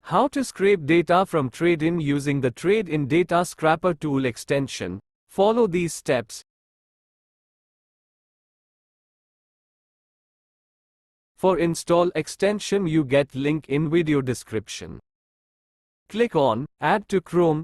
How to scrape data from TradeIn using the TradeIn Data Scraper tool extension. Follow these steps. For install extension, you get link in video description. Click on Add to Chrome.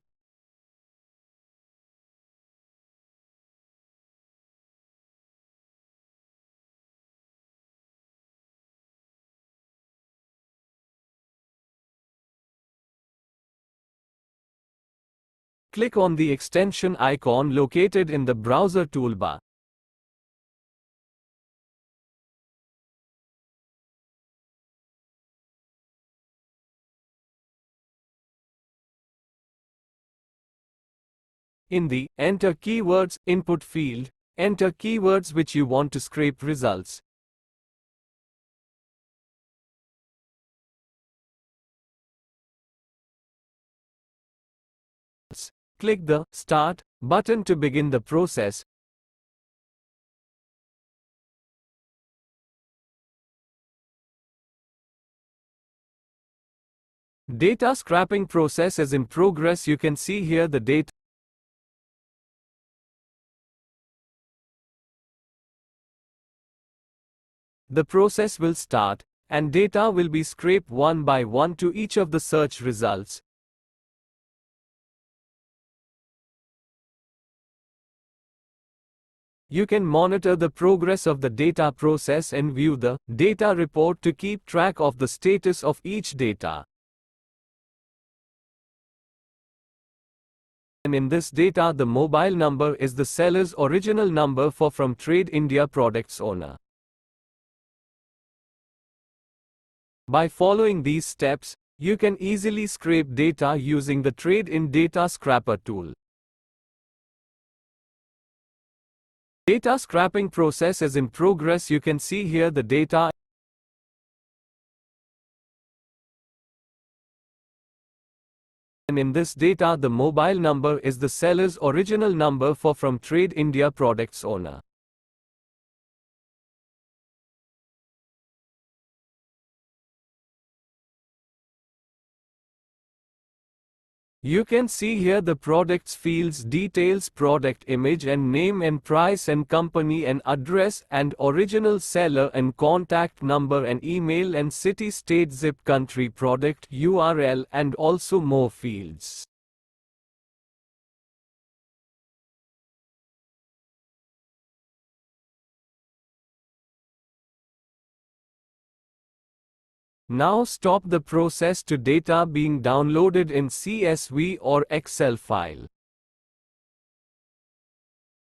Click on the extension icon located in the browser toolbar. In the Enter Keywords input field, enter keywords which you want to scrape results. Click the Start button to begin the process. Data scrapping process is in progress. You can see here the data. The process will start, and data will be scraped one by one to each of the search results. You can monitor the progress of the data process and view the data report to keep track of the status of each data. And in this data, the mobile number is the seller's original number from Trade India products owner. By following these steps, you can easily scrape data using the TradeIn Data Scraper tool. Data scrapping process is in progress. You can see here the data. And in this data, the mobile number is the seller's original number from Trade India products owner. You can see here the products fields details, product image and name and price and company and address and original seller and contact number and email and city, state, zip, country, product URL and also more fields. Now stop the process to data being downloaded in CSV or Excel file.